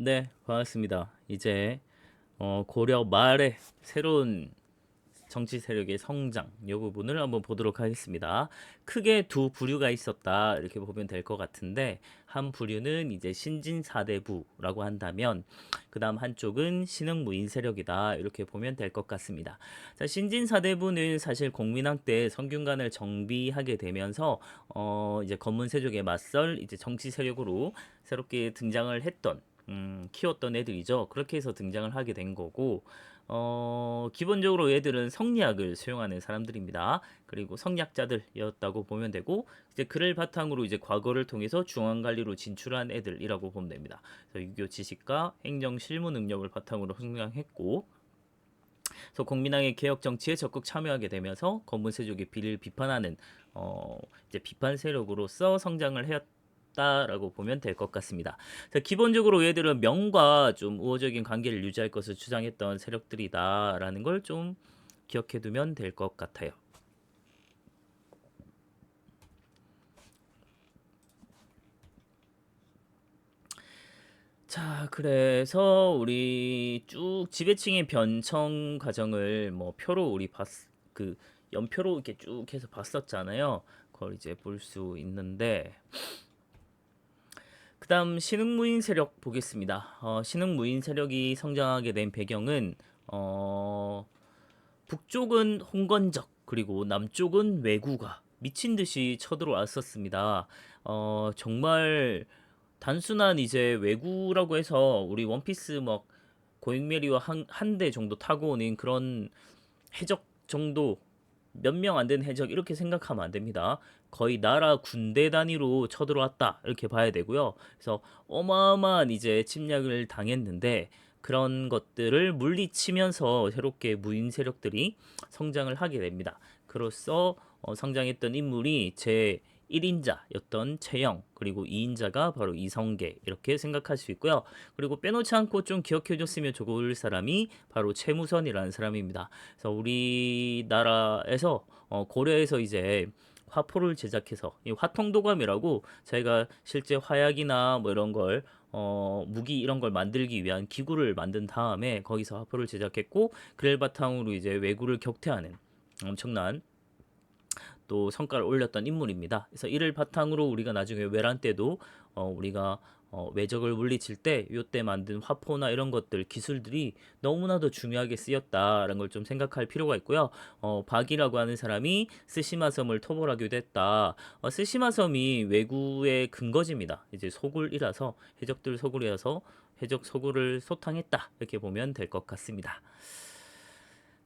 네, 반갑습니다. 이제 고려 말의 새로운 정치 세력의 성장 이 부분을 한번 보도록 하겠습니다. 크게 두 부류가 있었다 이렇게 보면 될 것 같은데 한 부류는 이제 신진사대부라고 한다면 그다음 한쪽은 신흥무인 세력이다 이렇게 보면 될 것 같습니다. 자, 신진사대부는 사실 공민왕 때 성균관을 정비하게 되면서 이제 검문세족에 맞설 이제 정치 세력으로 새롭게 등장을 했던 키웠던 애들이죠. 그렇게 해서 등장을 하게 된 거고 기본적으로 얘들은 성리학을 수용하는 사람들입니다. 그리고 성리학자들이었다고 보면 되고 이제 그를 바탕으로 이제 과거를 통해서 중앙관리로 진출한 애들이라고 보면 됩니다. 그래서 유교 지식과 행정 실무 능력을 바탕으로 성장했고 그래서 공민왕의 개혁 정치에 적극 참여하게 되면서 검문세족의 비리를 비판하는 이제 비판 세력으로서 성장을 했다라고 보면 될 것 같습니다. 자, 기본적으로 얘들은 명과 좀 우호적인 관계를 유지할 것을 주장했던 세력들이다라는 걸 좀 기억해두면 될 것 같아요. 자, 그래서 우리 쭉 지배층의 변청 과정을 뭐 표로 우리 그 연표로 이렇게 쭉 해서 봤었잖아요. 그걸 이제 볼 수 있는데 그다음 신흥무인 세력 보겠습니다. 신흥무인 세력이 성장하게 된 배경은 어, 북쪽은 홍건적 그리고 남쪽은 왜구가 미친 듯이 쳐들어왔었습니다. 정말 단순한 이제 왜구라고 해서 우리 원피스 막 고잉메리와 한 대 정도 타고 오는 그런 해적 정도 몇 명 안 되는 해적 이렇게 생각하면 안 됩니다. 거의 나라 군대 단위로 쳐들어왔다 이렇게 봐야 되고요. 그래서 어마어마한 이제 침략을 당했는데 그런 것들을 물리치면서 새롭게 무인 세력들이 성장을 하게 됩니다. 그로써 성장했던 인물이 제 1인자였던 최영 그리고 2인자가 바로 이성계 이렇게 생각할 수 있고요. 그리고 빼놓지 않고 좀 기억해줬으면 좋을 사람이 바로 최무선이라는 사람입니다. 그래서 우리나라에서 고려에서 이제 화포를 제작해서 이 화통도감이라고 저희가 실제 화약이나 뭐 이런 걸 무기 이런 걸 만들기 위한 기구를 만든 다음에 거기서 화포를 제작했고 그를 바탕으로 이제 왜구를 격퇴하는 엄청난 또 성과를 올렸던 인물입니다. 그래서 이를 바탕으로 우리가 나중에 외란 때도 우리가 외적을 물리칠 때 요때 만든 화포나 이런 것들 기술들이 너무나도 중요하게 쓰였다라는 걸 좀 생각할 필요가 있고요. 박이라고 하는 사람이 스시마 섬을 토벌하기도 했다. 스시마 섬이 왜구의 근거지입니다. 이제 소굴이라서 해적들 소굴이라서 해적 소굴을 소탕했다 이렇게 보면 될 것 같습니다.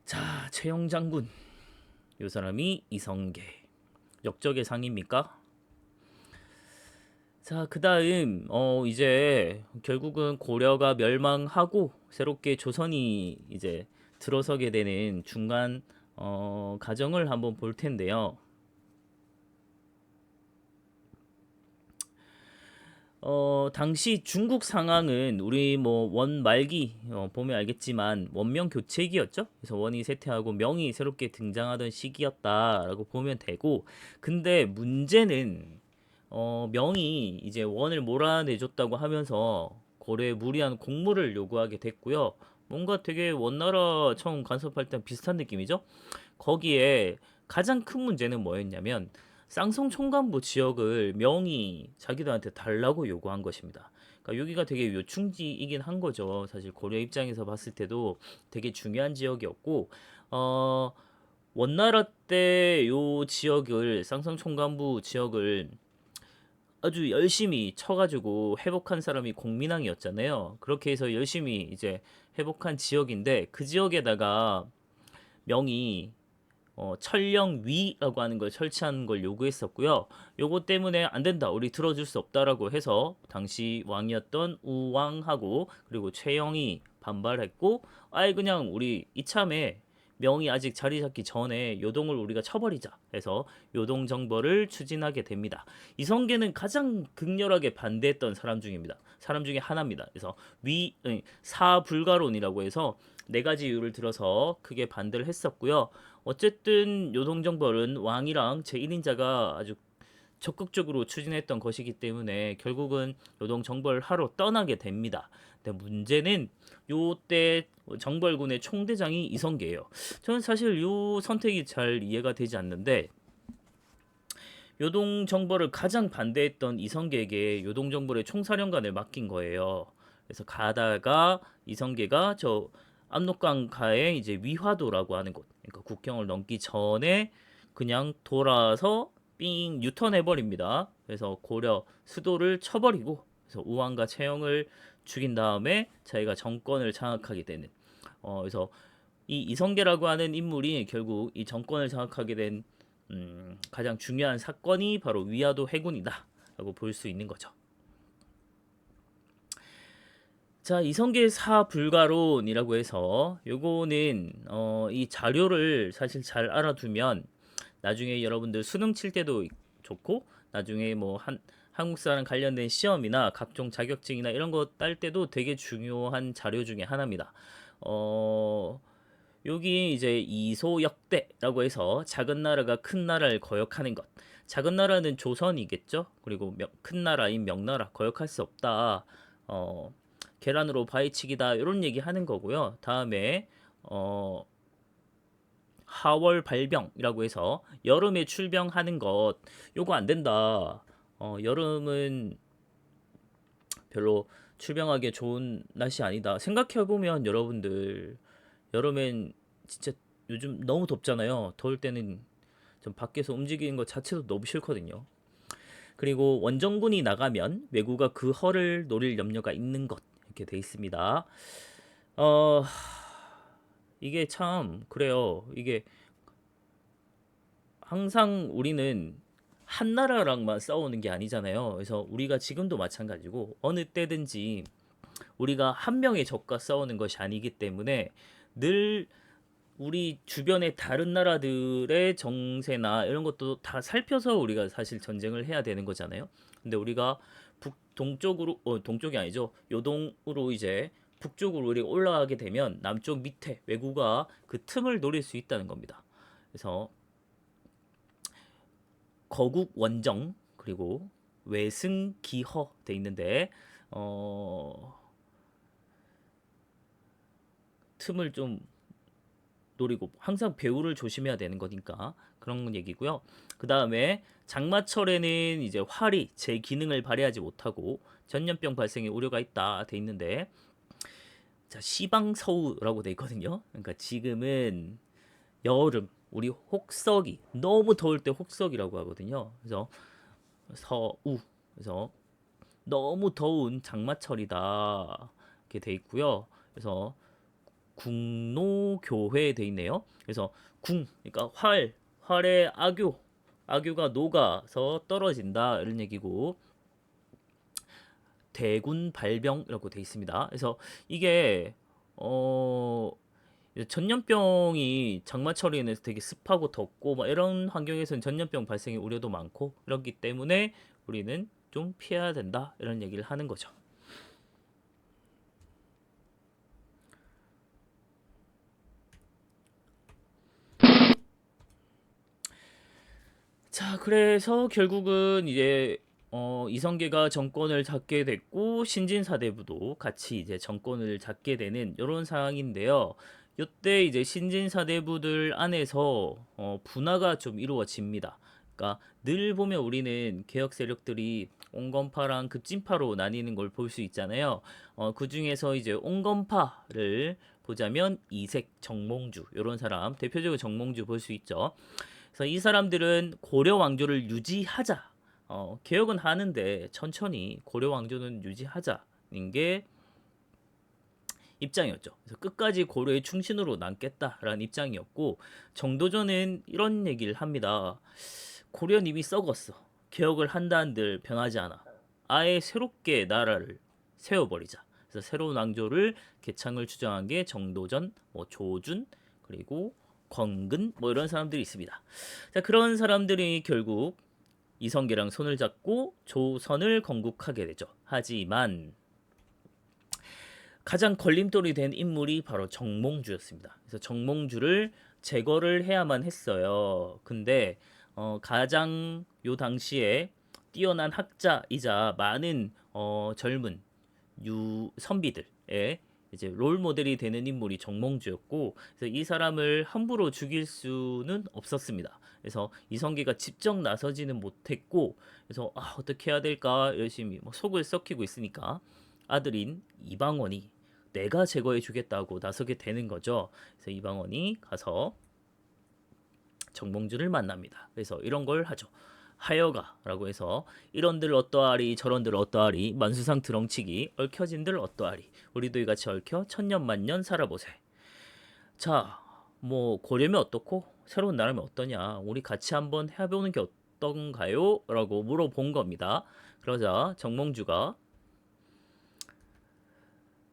자, 최영 장군 이 사람이 이성계 역적의 상입니까? 자, 그다음 이제 결국은 고려가 멸망하고 새롭게 조선이 이제 들어서게 되는 중간 과정을 한번 볼 텐데요. 당시 중국 상황은 우리 뭐 원 말기 보면 알겠지만 원명 교체기였죠. 그래서 원이 쇠퇴하고 명이 새롭게 등장하던 시기였다라고 보면 되고, 근데 문제는 명이 이제 원을 몰아내줬다고 하면서 고려에 무리한 공물을 요구하게 됐고요. 뭔가 되게 원나라 처음 간섭할 때 비슷한 느낌이죠. 거기에 가장 큰 문제는 뭐였냐면 쌍성 총관부 지역을 명이 자기들한테 달라고 요구한 것입니다. 그러니까 여기가 되게 요충지이긴 한 거죠. 사실 고려 입장에서 봤을 때도 되게 중요한 지역이었고 원나라 때 요 지역을 쌍성 총관부 지역을 아주 열심히 쳐가지고 회복한 사람이 공민왕이었잖아요. 그렇게 해서 열심히 이제 회복한 지역인데 그 지역에다가 명이 천령위라고 하는 걸 설치하는 걸 요구했었고요. 요거 때문에 안 된다, 우리 들어줄 수 없다라고 해서 당시 왕이었던 우왕하고 그리고 최영이 반발했고, 아예 그냥 우리 이참에 명이 아직 자리 잡기 전에 요동을 우리가 쳐버리자 해서 요동 정벌을 추진하게 됩니다. 이성계는 가장 극렬하게 반대했던 사람 중입니다. 사람 중에 하나입니다. 그래서 사불가론이라고 해서 네 가지 이유를 들어서 크게 반대를 했었고요. 어쨌든 요동정벌은 왕이랑 제1인자가 아주 적극적으로 추진했던 것이기 때문에 결국은 요동 정벌 하러 떠나게 됩니다. 근데 문제는 요때 정벌군의 총대장이 이성계예요. 저는 사실 요 선택이 잘 이해가 되지 않는데, 요동 정벌을 가장 반대했던 이성계에게 요동 정벌의 총사령관을 맡긴 거예요. 그래서 가다가 이성계가 저 압록강가에 이제 위화도라고 하는 곳, 그러니까 국경을 넘기 전에 그냥 돌아서 삥 유턴해 버립니다. 그래서 고려 수도를 쳐버리고, 그래서 우왕과 채영을 죽인 다음에 자기가 정권을 장악하게 되는. 그래서 이 이성계라고 하는 인물이 결국 이 정권을 장악하게 된 가장 중요한 사건이 바로 위화도 해군이다라고 볼 수 있는 거죠. 자, 이성계 사불가론이라고 해서 요거는 이 자료를 사실 잘 알아두면 나중에 여러분들 수능 칠 때도 좋고, 나중에 뭐 한국사랑 관련된 시험이나 각종 자격증이나 이런 거 딸 때도 되게 중요한 자료 중에 하나입니다. 여기 이제 이소역대라고 해서 작은 나라가 큰 나라를 거역하는 것. 작은 나라는 조선이겠죠. 그리고 큰 나라인 명나라 거역할 수 없다. 계란으로 바위치기다 이런 얘기 하는 거고요. 다음에 하월 발병이라고 해서 여름에 출병하는 것, 요거 안 된다. 여름은 별로 출병하기에 좋은 날씨 아니다. 생각해보면 여러분들, 여름엔 진짜 요즘 너무 덥잖아요. 더울 때는 좀 밖에서 움직이는 것 자체도 너무 싫거든요. 그리고 원정군이 나가면 왜구가 그 허를 노릴 염려가 있는 것, 이렇게 돼 있습니다. 어, 이게 참 그래요. 이게 항상 우리는 한 나라랑만 싸우는 게 아니잖아요. 그래서 우리가 지금도 마찬가지고 어느 때든지 우리가 한 명의 적과 싸우는 것이 아니기 때문에 늘 우리 주변의 다른 나라들의 정세나 이런 것도 다 살펴서 우리가 사실 전쟁을 해야 되는 거잖아요. 근데 우리가 동쪽으로 동쪽이 아니죠. 요동으로 이제 북쪽으로 우리가 올라가게 되면 남쪽 밑에 왜구가 그 틈을 노릴 수 있다는 겁니다. 그래서 거국 원정 그리고 외승 기허 돼 있는데 틈을 좀 노리고 항상 배우를 조심해야 되는 거니까 그런 얘기고요. 그 다음에 장마철에는 이제 활이 제 기능을 발휘하지 못하고 전염병 발생의 우려가 있다 돼 있는데, 자 시방서우라고 돼 있거든요. 그러니까 지금은 여름, 우리 혹서기 너무 더울 때 혹서기라고 하거든요. 그래서 서우, 그래서 너무 더운 장마철이다 이렇게 돼 있고요. 그래서 궁노교회 돼 있네요. 그래서 그러니까 활의 악교가 녹아서 떨어진다 이런 얘기고, 대군 발병이라고 돼 있습니다. 그래서 이게 전염병이 장마철에는 되게 습하고 덥고 막 이런 환경에서는 전염병 발생의 우려도 많고 그렇기 때문에 우리는 좀 피해야 된다 이런 얘기를 하는 거죠. 자, 그래서 결국은 이제 이성계가 정권을 잡게 됐고 신진사대부도 같이 이제 정권을 잡게 되는 이런 상황인데요. 이때 이제 신진사대부들 안에서 분화가 좀 이루어집니다. 그러니까 늘 보면 우리는 개혁 세력들이 온건파랑 급진파로 나뉘는 걸 볼 수 있잖아요. 그 중에서 이제 온건파를 보자면 이색, 정몽주 이런 사람 대표적으로 정몽주 볼 수 있죠. 그래서 이 사람들은 고려 왕조를 유지하자. 개혁은 하는데 천천히 고려 왕조는 유지하자는 게 입장이었죠. 그래서 끝까지 고려의 충신으로 남겠다라는 입장이었고, 정도전은 이런 얘기를 합니다. 고려는 이미 썩었어. 개혁을 한다한들 변하지 않아. 아예 새롭게 나라를 세워버리자. 그래서 새로운 왕조를 개창을 주장한 게 정도전, 뭐 조준, 그리고 권근 뭐 이런 사람들이 있습니다. 자, 그런 사람들이 결국 이성계랑 손을 잡고 조선을 건국하게 되죠. 하지만 가장 걸림돌이 된 인물이 바로 정몽주였습니다. 그래서 정몽주를 제거를 해야만 했어요. 근데 가장 요 당시에 뛰어난 학자이자 많은 젊은 선비들의 이제 롤 모델이 되는 인물이 정몽주였고, 그래서 이 사람을 함부로 죽일 수는 없었습니다. 그래서 이성계가 직접 나서지는 못했고, 그래서 어떻게 해야 될까 열심히 속을 썩히고 있으니까 아들인 이방원이 내가 제거해 주겠다고 나서게 되는 거죠. 그래서 이방원이 가서 정몽주를 만납니다. 그래서 이런 걸 하죠. 하여가라고 해서 이런들 어떠하리 저런들 어떠하리 만수상 드렁치기 얽혀진들 어떠하리 우리도 이같이 얽혀 천년만년 살아보세. 자, 뭐 고려면 어떻고 새로운 나라면 어떠냐, 우리 같이 한번 해보는 게 어떤가요? 라고 물어본 겁니다. 그러자 정몽주가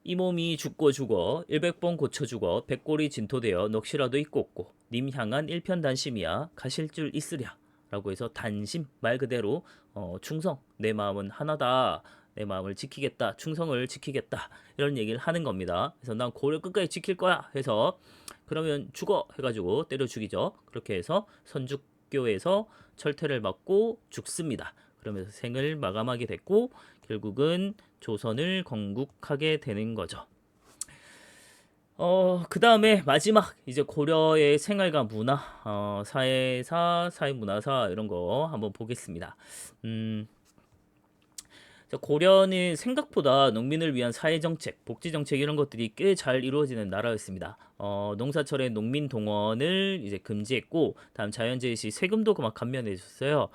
이 몸이 죽고 죽어 100번 고쳐 죽어 백골이 진토되어 넋이라도 있고 없고 님 향한 일편단심이야 가실 줄 있으랴 라고 해서 단심 말 그대로 충성, 내 마음은 하나다, 내 마음을 지키겠다, 충성을 지키겠다 이런 얘기를 하는 겁니다. 그래서 난 고려 끝까지 지킬 거야 해서 그러면 죽어 해가지고 때려 죽이죠. 그렇게 해서 선주교에서 철퇴를 받고 죽습니다. 그러면서 생을 마감하게 됐고 결국은 조선을 건국하게 되는 거죠. 그 다음에 마지막 이제 고려의 생활과 문화, 사회사, 사회문화사 이런 거 한번 보겠습니다. 고려는 생각보다 농민을 위한 사회정책, 복지정책 이런 것들이 꽤 잘 이루어지는 나라였습니다. 농사철에 농민 동원을 이제 금지했고, 다음 자연재해 시 세금도 막 감면해 줬어요.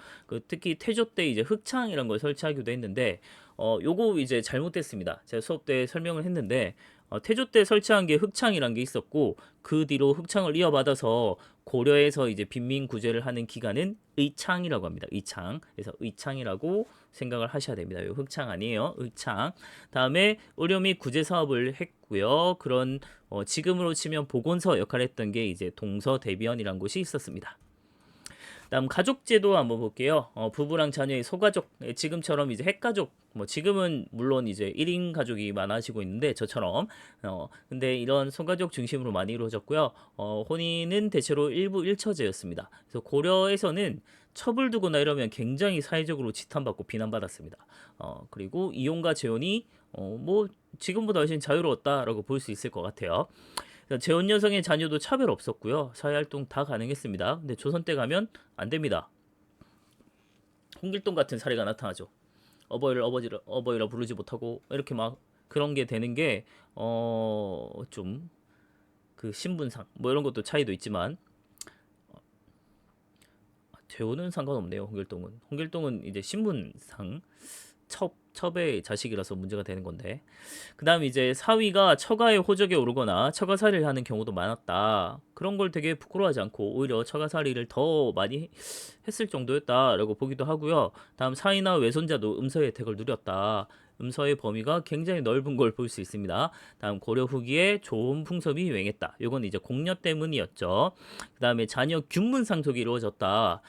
특히 태조 때 이제 흑창 이런 걸 설치하기도 했는데, 요거 이제 잘못됐습니다. 제가 수업 때 설명을 했는데, 태조 때 설치한 게 흑창이란 게 있었고, 그 뒤로 흑창을 이어받아서 고려에서 이제 빈민 구제를 하는 기간은 의창이라고 합니다. 의창. 그래서 의창이라고 생각을 하셔야 됩니다. 요 흑창 아니에요. 의창. 다음에 의료 및 구제 사업을 했고요. 그런 지금으로 치면 보건소 역할을 했던 게 이제 동서대비원이라는 곳이 있었습니다. 다음 가족제도 한번 볼게요. 부부랑 자녀의 소가족, 지금처럼 이제 핵가족, 뭐 지금은 물론 이제 1인 가족이 많아지고 있는데 저처럼 근데 이런 소가족 중심으로 많이 이루어졌고요. 혼인은 대체로 일부 일처제였습니다. 그래서 고려에서는 첩을 두거나 이러면 굉장히 사회적으로 지탄받고 비난받았습니다. 그리고 이혼과 재혼이 뭐 지금보다 훨씬 자유로웠다라고 볼 수 있을 것 같아요. 재혼 여성의 자녀도 차별 없었고요. 사회활동 다 가능했습니다. 근데 조선 때 가면 안 됩니다. 홍길동 같은 사례가 나타나죠. 어버이를 어버이라 부르지 못하고 이렇게 막 그런 게 되는 게 좀 그 신분상 뭐 이런 것도 차이도 있지만 재혼은 상관없네요. 홍길동은 이제 신분상 첩의 자식이라서 문제가 되는 건데, 그 다음 이제 사위가 처가의 호적에 오르거나 처가살이를 하는 경우도 많았다. 그런 걸 되게 부끄러워하지 않고 오히려 처가살이를 더 많이 했을 정도였다라고 보기도 하고요. 다음 사위나 외손자도 음서의 혜택을 누렸다. 음서의 범위가 굉장히 넓은 걸 볼 수 있습니다. 다음 고려 후기에 좋은 풍습이 유행했다. 이건 이제 공려 때문이었죠. 그 다음에 자녀 균문 상속이 이루어졌다.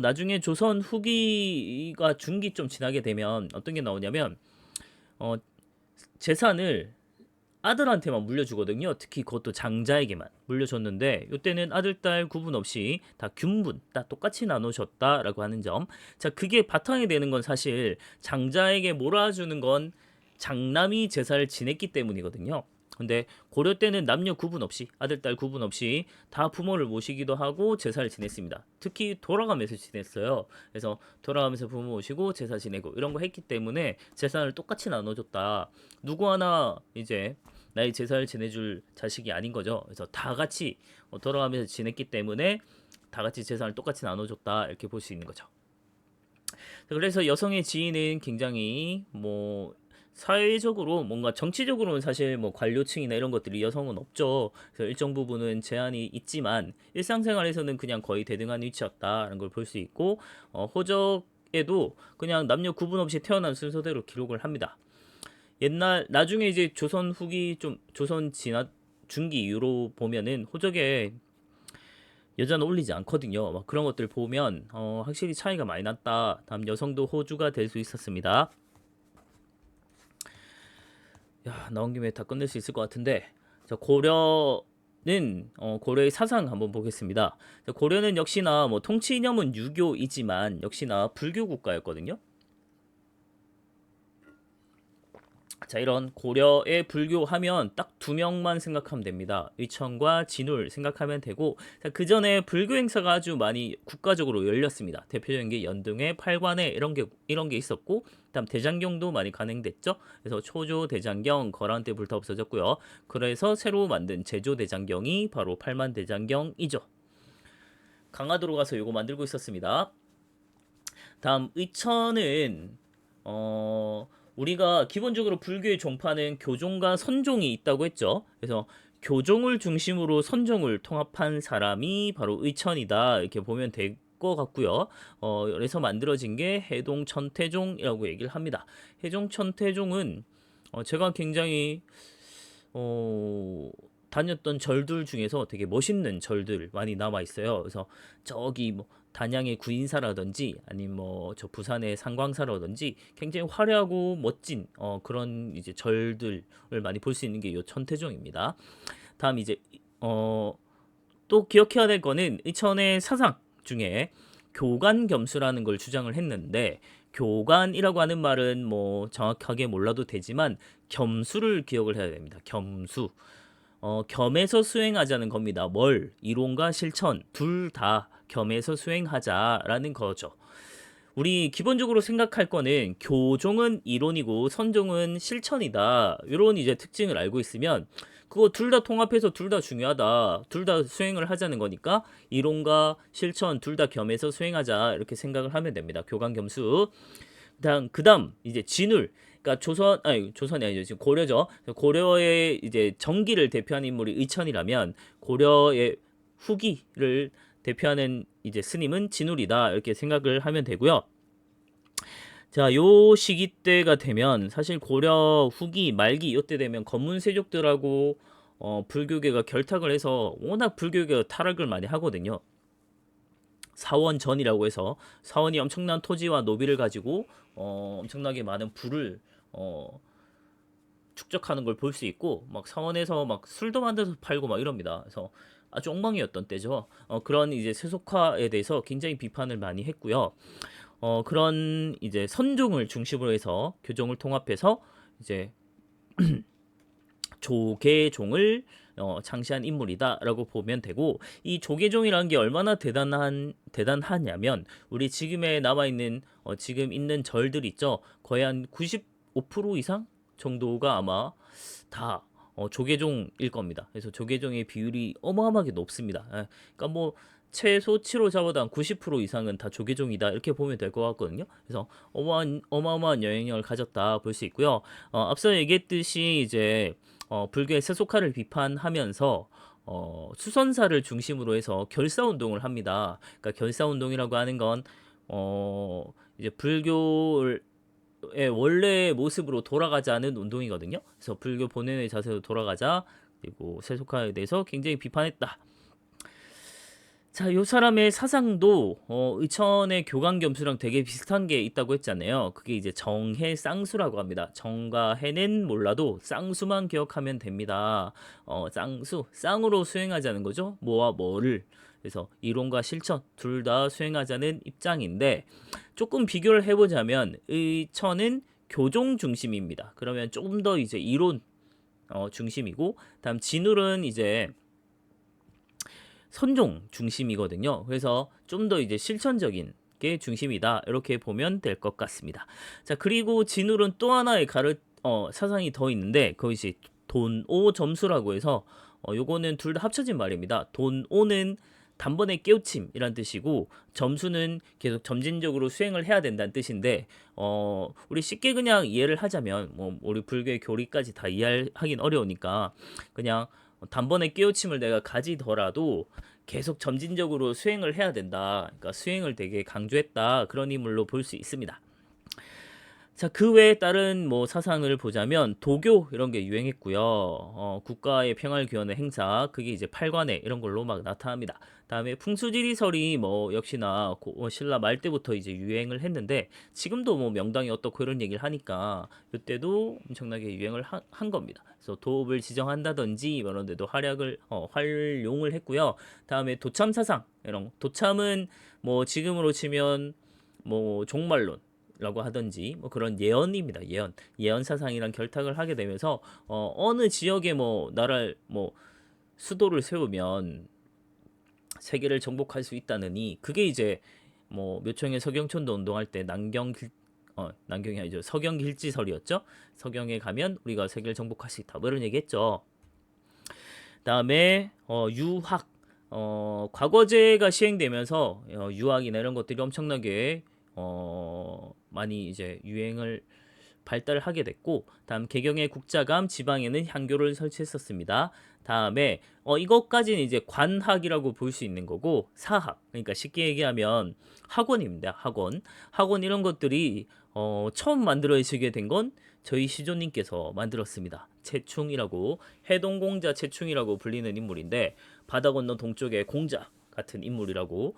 나중에 조선 후기가 중기 좀 지나게 되면 어떤 게 나오냐면 어, 재산을 아들한테만 물려주거든요. 특히 그것도 장자에게만 물려줬는데 이때는 아들, 딸 구분 없이 다 균분, 다 똑같이 나누셨다라고 하는 점. 자, 그게 바탕이 되는 건 사실 장자에게 몰아주는 건 장남이 제사를 지냈기 때문이거든요. 근데 고려 때는 남녀 구분 없이 아들, 딸 구분 없이 다 부모를 모시기도 하고 제사를 지냈습니다. 특히 돌아가면서 지냈어요. 그래서 돌아가면서 부모 모시고 제사 지내고 이런 거 했기 때문에 재산을 똑같이 나눠줬다. 누구 하나 이제 나의 제사를 지내줄 자식이 아닌 거죠. 그래서 다 같이 돌아가면서 지냈기 때문에 다 같이 재산을 똑같이 나눠줬다 이렇게 볼 수 있는 거죠. 그래서 여성의 지위는 굉장히 뭐 사회적으로 뭔가 정치적으로는 사실 뭐 관료층이나 이런 것들이 여성은 없죠. 그래서 일정 부분은 제한이 있지만 일상생활에서는 그냥 거의 대등한 위치였다라는 걸 볼 수 있고, 호적에도 그냥 남녀 구분 없이 태어난 순서대로 기록을 합니다. 나중에 이제 조선 후기 좀 조선 진화 중기 이후로 보면은 호적에 여자는 올리지 않거든요. 막 그런 것들 보면 확실히 차이가 많이 났다. 다음 여성도 호주가 될 수 있었습니다. 야, 나온 김에 다 끝낼 수 있을 것 같은데, 자, 고려 고려의 사상 한번 보겠습니다. 고려는 역시나 뭐 통치 이념은 유교이지만 역시나 불교 국가였거든요. 자, 이런 고려의 불교 하면 딱 두 명만 생각하면 됩니다. 의천과 진울 생각하면 되고, 그 전에 불교 행사가 아주 많이 국가적으로 열렸습니다. 대표적인 게 연등회, 팔관회 이런 게 있었고, 그다음 대장경도 많이 간행됐죠. 그래서 초조 대장경 거란 때 불타 없어졌고요. 그래서 새로 만든 제조 대장경이 바로 팔만 대장경이죠. 강화도로 가서 요거 만들고 있었습니다. 다음 의천은 우리가 기본적으로 불교의 종파는 교종과 선종이 있다고 했죠. 그래서 교종을 중심으로 선종을 통합한 사람이 바로 의천이다 이렇게 보면 될 것 같고요. 그래서 만들어진 게 해동 천태종이라고 얘기를 합니다. 해종 천태종은 제가 굉장히 다녔던 절들 중에서 되게 멋있는 절들 많이 남아 있어요. 그래서 저기 뭐 단양의 구인사라든지 아니면 뭐 저 부산의 상광사라든지 굉장히 화려하고 멋진 그런 이제 절들을 많이 볼 수 있는 게 요 천태종입니다. 다음 이제 또 기억해야 될 거는 이천의 사상 중에 교관겸수라는 걸 주장을 했는데, 교관이라고 하는 말은 뭐 정확하게 몰라도 되지만 겸수를 기억을 해야 됩니다. 겸수. 겸해서 수행하자는 겁니다. 뭘? 이론과 실천 둘 다 겸해서 수행하자라는 거죠. 우리 기본적으로 생각할 거는 교종은 이론이고 선종은 실천이다. 이런 이제 특징을 알고 있으면 그거 둘 다 통합해서 둘 다 중요하다. 둘 다 수행을 하자는 거니까 이론과 실천 둘 다 겸해서 수행하자 이렇게 생각을 하면 됩니다. 교관겸수. 그다음 이제 진울. 그러니까 조선이 아니죠. 지금 고려죠. 고려의 이제 정기를 대표하는 인물이 의천이라면 고려의 후기를 대표하는 이제 스님은 진울이다. 이렇게 생각을 하면 되고요. 자, 요 시기 때가 되면 사실 고려 후기 말기 이때 되면 건문세족들하고 불교계가 결탁을 해서 워낙 불교계가 타락을 많이 하거든요. 사원전이라고 해서 사원이 엄청난 토지와 노비를 가지고 엄청나게 많은 부를 축적하는 걸 볼 수 있고, 막 사원에서 막 술도 만들어서 팔고 막 이럽니다. 그래서 아주 엉망이었던 때죠. 그런 이제 세속화에 대해서 굉장히 비판을 많이 했고요. 그런 이제 선종을 중심으로 해서 교종을 통합해서 이제 조계종을 창시한 인물이다라고 보면 되고, 이 조계종이라는 게 얼마나 대단하냐면 우리 지금에 남아 있는 지금 있는 절들 있죠. 거의 한 95% 이상 정도가 아마 다 조계종일 겁니다. 그래서 조계종의 비율이 어마어마하게 높습니다. 그러니까 뭐 최소 7호 잡아도 한 90% 이상은 다 조계종이다 이렇게 보면 될 것 같거든요. 그래서 어마어마한 영향력을 가졌다 볼 수 있고요. 앞서 얘기했듯이 이제 불교의 세속화를 비판하면서 수선사를 중심으로 해서 결사운동을 합니다. 그러니까 결사운동이라고 하는 건 이제 불교의 원래 모습으로 돌아가자는 운동이거든요. 그래서 불교 본연의 자세로 돌아가자, 그리고 세속화에 대해서 굉장히 비판했다. 자, 요 사람의 사상도 의천의 교관겸수랑 되게 비슷한 게 있다고 했잖아요. 그게 이제 정해 쌍수라고 합니다. 정과 해는 몰라도 쌍수만 기억하면 됩니다. 쌍으로 수행하자는 거죠. 뭐와 뭐를. 그래서 이론과 실천 둘 다 수행하자는 입장인데, 조금 비교를 해보자면 의천은 교종 중심입니다. 그러면 조금 더 이제 이론 중심이고, 다음 진울은 이제 선종 중심이거든요. 그래서 좀 더 이제 실천적인 게 중심이다. 이렇게 보면 될 것 같습니다. 자, 그리고 진울은 또 하나의 사상이 더 있는데 그것이 돈오 점수라고 해서 요거는 둘 다 합쳐진 말입니다. 돈오는 단번에 깨우침이란 뜻이고 점수는 계속 점진적으로 수행을 해야 된다는 뜻인데, 우리 쉽게 그냥 이해를 하자면 뭐 우리 불교의 교리까지 다 이해하긴 어려우니까 그냥 단번에 깨우침을 내가 가지더라도 계속 점진적으로 수행을 해야 된다. 그러니까 수행을 되게 강조했다. 그런 인물로 볼 수 있습니다. 자, 그 외에 다른 뭐 사상을 보자면 도교 이런 게 유행했고요. 국가의 평화를 기원하는 행사, 그게 이제 팔관에 이런 걸로 막 나타납니다. 다음에 풍수지리설이 뭐 역시나 신라 말 때부터 이제 유행을 했는데 지금도 뭐 명당이 어떻고 이런 얘기를 하니까 이때도 엄청나게 유행을 한 겁니다. 그래서 도읍을 지정한다든지 이런 데도 활용을 했고요. 다음에 도참 사상 이런 도참은 뭐 지금으로 치면 뭐 종말론 라고 하든지 뭐 그런 예언입니다. 예언 사상이랑 결탁을 하게 되면서 어느 지역에 뭐 나라를 뭐 수도를 세우면 세계를 정복할 수 있다느니 그게 이제 뭐 묘청의 서경촌도 운동할 때 난경이 아니죠. 서경길지설이었죠. 서경에 가면 우리가 세계를 정복할 수 있다. 뭐 이런 얘기했죠. 다음에 유학 과거제가 시행되면서 유학이나 이런 것들이 엄청나게 많이 이제 유행을 발달하게 됐고, 다음 개경의 국자감 지방에는 향교를 설치했었습니다. 다음에 이것까지는 이제 관학이라고 볼 수 있는 거고, 사학 그러니까 쉽게 얘기하면 학원입니다. 학원 이런 것들이 처음 만들어지게 된 건 저희 시조님께서 만들었습니다. 채충이라고, 해동공자 채충이라고 불리는 인물인데 바다 건너 동쪽의 공자 같은 인물이라고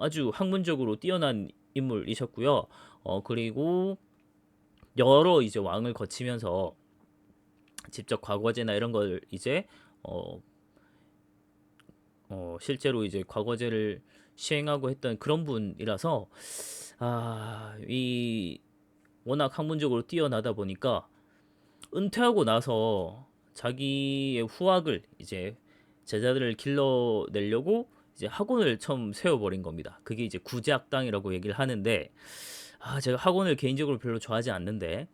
아주 학문적으로 뛰어난 인물이셨고요. 그리고 여러 이제 왕을 거치면서 직접 과거제나 이런 걸 이제 어, 실제로 이제 과거제를 시행하고 했던 그런 분이라서 이 워낙 학문적으로 뛰어나다 보니까 은퇴하고 나서 자기의 후학을 이제 제자들을 길러내려고 이제 학원을 처음 세워버린 겁니다. 그게 이제 구제학당이라고 얘기를 하는데 제가 학원을 개인적으로 별로 좋아하지 않는데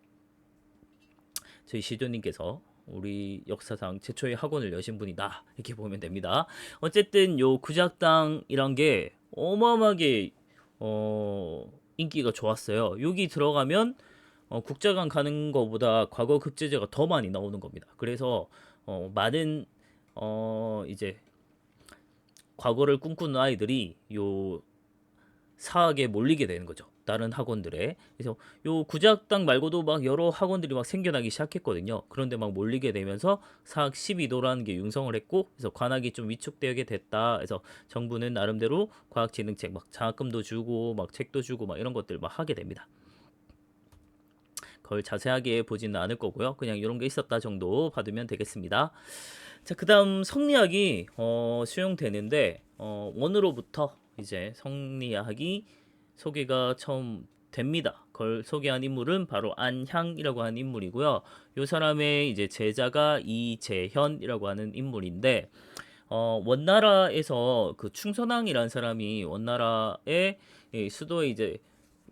저희 시조님께서 우리 역사상 최초의 학원을 여신 분이다 이렇게 보면 됩니다. 어쨌든 요 구제학당이란 게 어마어마하게 인기가 좋았어요. 여기 들어가면 국자관 가는 거보다 과거 급제제가 더 많이 나오는 겁니다. 그래서 많은 이제 과거를 꿈꾸는 아이들이 요 사학에 몰리게 되는 거죠. 다른 학원들에. 그래서 요 구제학당 말고도 막 여러 학원들이 막 생겨나기 시작했거든요. 그런데 막 몰리게 되면서 사학 12도라는 게 융성을 했고, 그래서 관학이 좀 위축되게 됐다. 그래서 정부는 나름대로 과학진흥책 막 장학금도 주고 막 책도 주고 막 이런 것들 막 하게 됩니다. 그걸 자세하게 보지는 않을 거고요. 그냥 이런 게 있었다 정도 받으면 되겠습니다. 자, 그다음 성리학이 수용되는데 원으로부터 이제 성리학이 소개가 처음 됩니다. 그걸 소개한 인물은 바로 안향이라고 하는 인물이고요. 이 사람의 이제 제자가 이재현이라고 하는 인물인데 원나라에서 그 충선왕이라는 사람이 원나라의 수도에 이제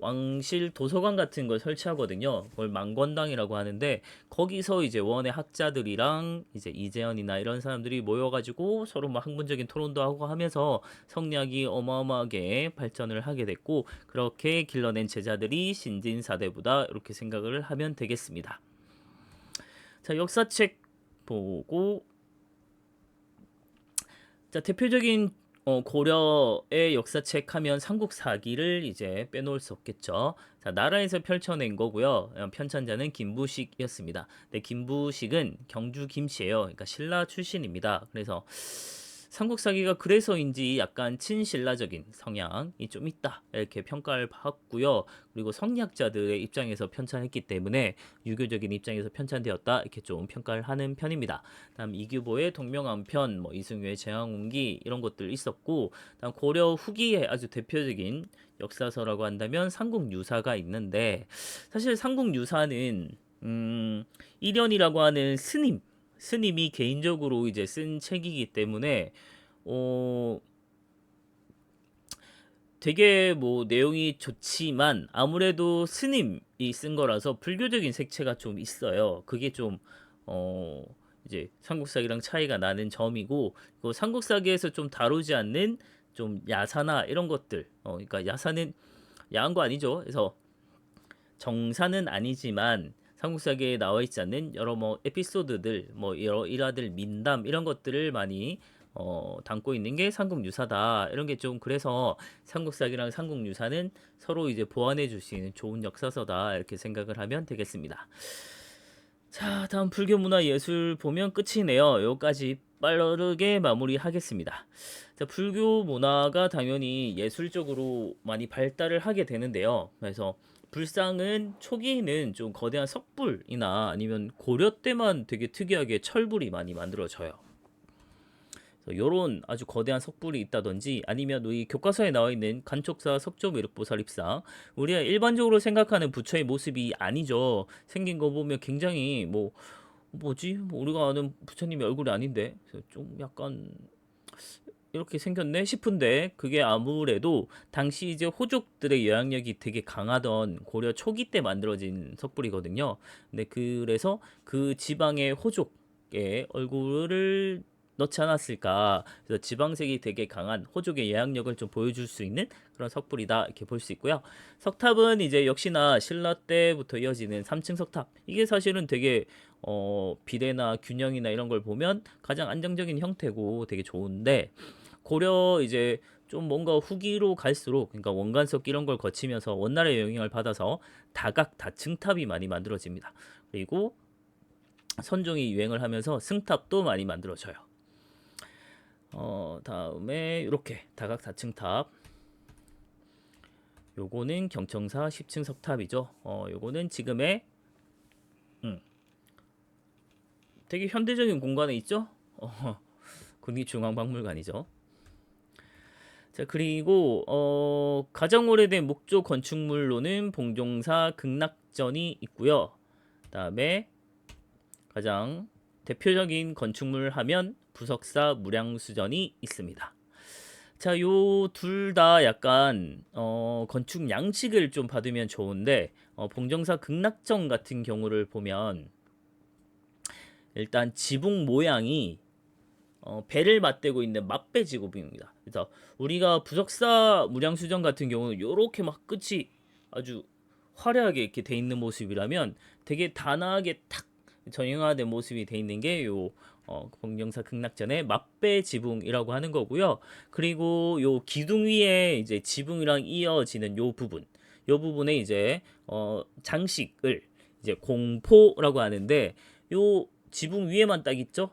왕실 도서관 같은 걸 설치하거든요. 그걸 망권당이라고 하는데 거기서 이제 원의 학자들이랑 이제 이재현이나 이런 사람들이 모여가지고 서로 막 학문적인 토론도 하고 하면서 성리학이 어마어마하게 발전을 하게 됐고 그렇게 길러낸 제자들이 신진사대부다 이렇게 생각을 하면 되겠습니다. 자, 역사책 보고 자, 대표적인 고려의 역사책 하면 삼국사기를 이제 빼놓을 수 없겠죠. 자, 나라에서 펼쳐낸 거고요. 편찬자는 김부식이었습니다. 근데 김부식은 경주 김씨예요. 그러니까 신라 출신입니다. 그래서 삼국사기가 그래서인지 약간 친신라적인 성향이 좀 있다 이렇게 평가를 받고요. 그리고 성리학자들의 입장에서 편찬했기 때문에 유교적인 입장에서 편찬되었다 이렇게 좀 평가를 하는 편입니다. 다음 이규보의 동명안편, 뭐 이승유의 제왕운기 이런 것들 있었고, 다음 고려 후기에 아주 대표적인 역사서라고 한다면 삼국유사가 있는데 사실 삼국유사는 일연이라고 하는 스님이 개인적으로 이제 쓴 책이기 때문에 어 되게 뭐 내용이 좋지만 아무래도 스님이 쓴 거라서 불교적인 색채가 좀 있어요. 그게 좀 어 이제 삼국사기랑 차이가 나는 점이고, 그 삼국사기에서 좀 다루지 않는 좀 야사나 이런 것들 그러니까 야사는 야한 거 아니죠. 그래서 정사는 아니지만 삼국사기에 나와 있지 않는 여러 뭐 에피소드들 뭐 여러 일화들 민담 이런 것들을 많이 담고 있는 게 삼국유사다. 이런 게 좀 그래서 삼국사기랑 삼국유사는 서로 이제 보완해 줄 수 있는 좋은 역사서다. 이렇게 생각을 하면 되겠습니다. 자, 다음 불교 문화 예술 보면 끝이네요. 여기까지 빠르게 마무리하겠습니다. 자, 불교 문화가 당연히 예술적으로 많이 발달을 하게 되는데요. 그래서 불상은 초기에는 좀 거대한 석불이나 아니면 고려 때만 되게 특이하게 철불이 많이 만들어져요. 요런 아주 거대한 석불이 있다든지 아니면 이 교과서에 나와 있는 간촉사 석조미륵보살입상, 우리가 일반적으로 생각하는 부처의 모습이 아니죠. 생긴 거 보면 굉장히 뭐지? 우리가 아는 부처님의 얼굴이 아닌데 좀 약간 이렇게 생겼네 싶은데, 그게 아무래도 당시 이제 호족들의 영향력이 되게 강하던 고려 초기 때 만들어진 석불이거든요. 근데 그래서 그 지방의 호족의 얼굴을 넣지 않았을까. 그래서 지방색이 되게 강한 호족의 영향력을 좀 보여줄 수 있는 그런 석불이다, 이렇게 볼 수 있고요. 석탑은 이제 역시나 신라 때부터 이어지는 3층 석탑. 이게 사실은 되게 비례나 균형이나 이런 걸 보면 가장 안정적인 형태고 되게 좋은데, 고려 이제 좀 뭔가 후기로 갈수록, 그러니까 원간석 이런 걸 거치면서 원나라의 영향을 받아서 다각 다층탑이 많이 만들어집니다. 그리고 선종이 유행을 하면서 승탑도 많이 만들어져요. 다음에 이렇게 다각 다층탑, 요거는 경청사 10층 석탑이죠. 요거는 지금의 되게 현대적인 공간에 있죠. 국립중앙박물관이죠. 자, 그리고 가장 오래된 목조 건축물로는 봉종사 극락전이 있고요. 그다음에 가장 대표적인 건축물 하면 부석사 무량수전이 있습니다. 자, 요 둘 다 약간 건축 양식을 좀 받으면 좋은데, 봉정사 극락전 같은 경우를 보면 일단 지붕 모양이 배를 맞대고 있는 맞배 지붕입니다. 그래서 우리가 부석사 무량수전 같은 경우는 요렇게 막 끝이 아주 화려하게 이렇게 돼 있는 모습이라면, 되게 단아하게 탁 정형화된 모습이 돼 있는 게 요 봉정사 극락전의 맞배 지붕이라고 하는 거고요. 그리고 요 기둥 위에 이제 지붕이랑 이어지는 요 부분에 이제 장식을 이제 공포라고 하는데, 요 지붕 위에만 딱 있죠.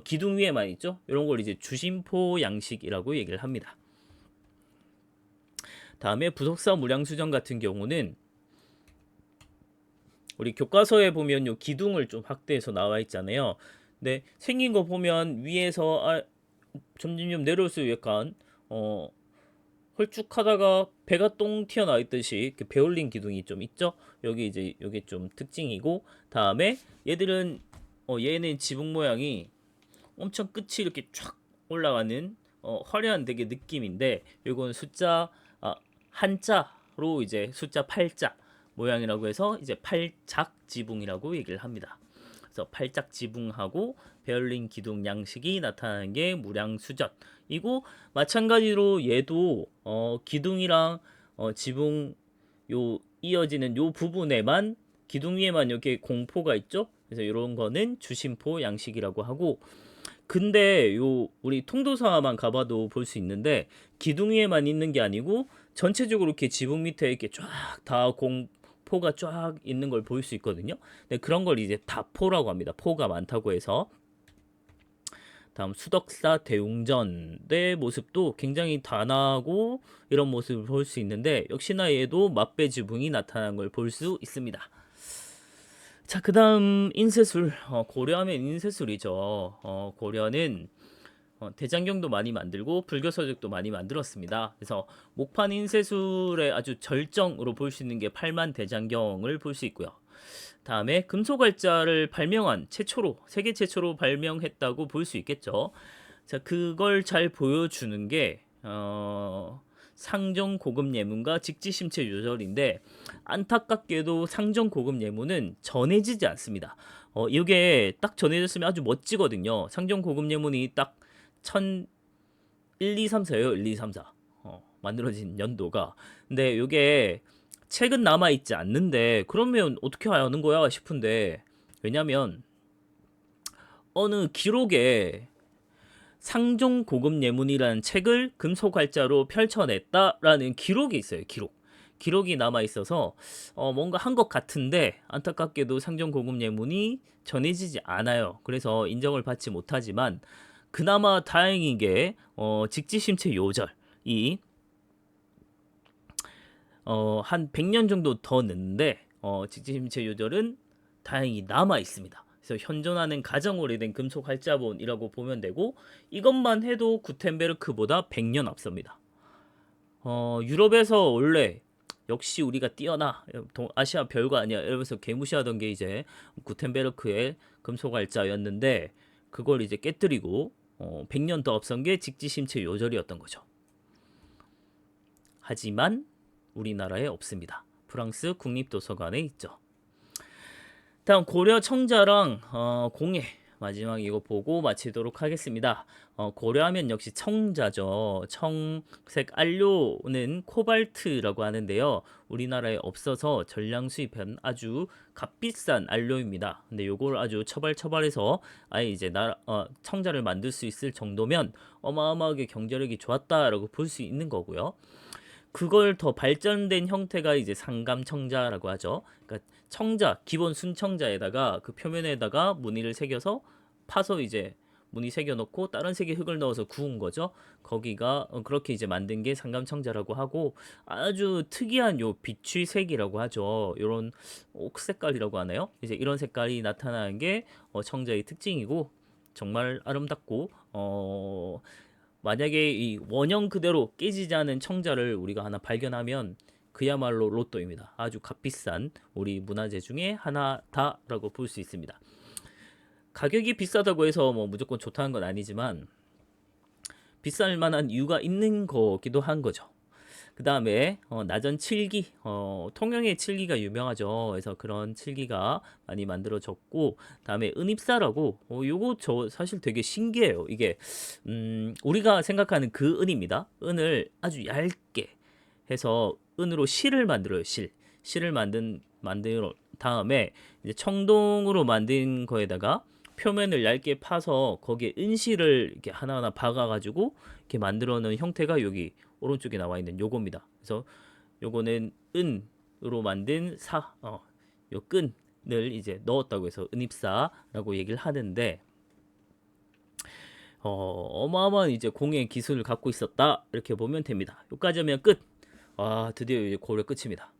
기둥 위에만 있죠. 이런 걸 이제 주심포 양식이라고 얘기를 합니다. 다음에 부석사 무량수전 같은 경우는 우리 교과서에 보면 요 기둥을 좀 확대해서 나와 있잖아요. 근데 생긴 거 보면 위에서 점점 내려올수록 약간 홀쭉하다가 배가 똥 튀어나와 있듯이 이렇게 배올린 기둥이 좀 있죠. 여기 이제 요게 좀 특징이고, 다음에 얘는 지붕 모양이 엄청 끝이 이렇게 쫙 올라가는 화려한 되게 느낌인데, 요건 한자로 이제 숫자 8자 모양이라고 해서 이제 팔작 지붕이라고 얘기를 합니다. 그래서 팔작 지붕하고 베를린 기둥 양식이 나타나는 게 무량수전이고, 마찬가지로 얘도 기둥이랑 지붕 요 이어지는 요 부분에만, 기둥 위에만 이렇게 공포가 있죠. 그래서 이런 거는 주심포 양식이라고 하고, 근데 요 우리 통도사만 가봐도 볼 수 있는데, 기둥 위에만 있는 게 아니고 전체적으로 이렇게 지붕 밑에 이렇게 쫙 다 공포가 쫙 있는 걸 볼 수 있거든요. 근데 그런 걸 이제 다포라고 합니다. 포가 많다고 해서. 다음 수덕사 대웅전의 모습도 굉장히 단아하고 이런 모습을 볼 수 있는데, 역시나 얘도 맞배 지붕이 나타난 걸 볼 수 있습니다. 자, 그 다음 인쇄술. 고려하면 인쇄술이죠. 고려는 대장경도 많이 만들고 불교서적도 많이 만들었습니다. 그래서 목판 인쇄술의 아주 절정으로 볼 수 있는 게 팔만 대장경을 볼 수 있고요. 다음에 금소갈자를 발명한 세계 최초로 발명했다고 볼 수 있겠죠. 자, 그걸 잘 보여주는 게 상정 고급 예문과 직지심체 요절인데, 안타깝게도 상정 고급 예문은 전해지지 않습니다. 이게 딱 전해졌으면 아주 멋지거든요. 상정 고급 예문이 딱 1234예요. 1234 만들어진 연도가. 근데 이게 책은 남아있지 않는데 그러면 어떻게 하는 거야 싶은데, 왜냐면 어느 기록에 상종 고급 예문이라는 책을 금속 활자로 펼쳐냈다라는 기록이 있어요. 기록이 남아 있어서 뭔가 한 것 같은데 안타깝게도 상종 고급 예문이 전해지지 않아요. 그래서 인정을 받지 못하지만 그나마 다행인 게 직지심체 요절이 한 100년 정도 더 늦는데 직지심체 요절은 다행히 남아 있습니다. 그래서 현존하는 가장 오래된 금속 활자본이라고 보면 되고 이것만 해도 구텐베르크보다 100년 앞섭니다. 유럽에서 원래 역시 우리가 뛰어나 아시아 별거 아니야 이러면서 개무시하던 게 이제 구텐베르크의 금속 활자였는데 그걸 이제 깨뜨리고 100년 더 앞선 게 직지심체 요절이었던 거죠. 하지만 우리나라에 없습니다. 프랑스 국립도서관에 있죠. 다음 고려 청자랑 공예 마지막 이거 보고 마치도록 하겠습니다. 고려하면 역시 청자죠. 청색 안료는 코발트라고 하는데요. 우리나라에 없어서 전량 수입한 아주 값비싼 안료입니다. 근데 요걸 아주 처발처발해서 아예 이제 청자를 만들 수 있을 정도면 어마어마하게 경제력이 좋았다라고 볼 수 있는 거고요. 그걸 더 발전된 형태가 이제 상감청자라고 하죠. 그러니까 청자, 기본 순청자에다가 그 표면에다가 무늬를 새겨서 파서 이제 무늬 새겨놓고 다른 색의 흙을 넣어서 구운 거죠. 거기가 그렇게 이제 만든 게 상감청자라고 하고 아주 특이한 요 비취색이라고 하죠. 요런 옥색깔이라고 하나요? 이제 이런 색깔이 나타나는 게 청자의 특징이고 정말 아름답고 만약에 이 원형 그대로 깨지지 않은 청자를 우리가 하나 발견하면 그야말로 로또입니다. 아주 값비싼 우리 문화재 중에 하나다라고 볼 수 있습니다. 가격이 비싸다고 해서 뭐 무조건 좋다는 건 아니지만 비쌀 만한 이유가 있는 거기도 한 거죠. 그 다음에 나전 칠기, 통영의 칠기가 유명하죠. 그래서 그런 칠기가 많이 만들어졌고, 다음에 은입사라고 요거 저 사실 되게 신기해요. 이게 우리가 생각하는 그 은입니다. 은을 아주 얇게 해서 은으로 실을 만들어요. 실을 만든 다음에 이제 청동으로 만든 거에다가 표면을 얇게 파서 거기에 은실을 이렇게 하나하나 박아가지고 이렇게 만들어 놓은 형태가 여기 오른쪽에 나와 있는 요겁니다. 그래서 요거는 은으로 만든 요 끈을 이제 넣었다고 해서 은입사라고 얘기를 하는데 어마어마한 이제 공예 기술을 갖고 있었다 이렇게 보면 됩니다. 여기까지 하면 끝. 드디어 이제 고려 끝입니다.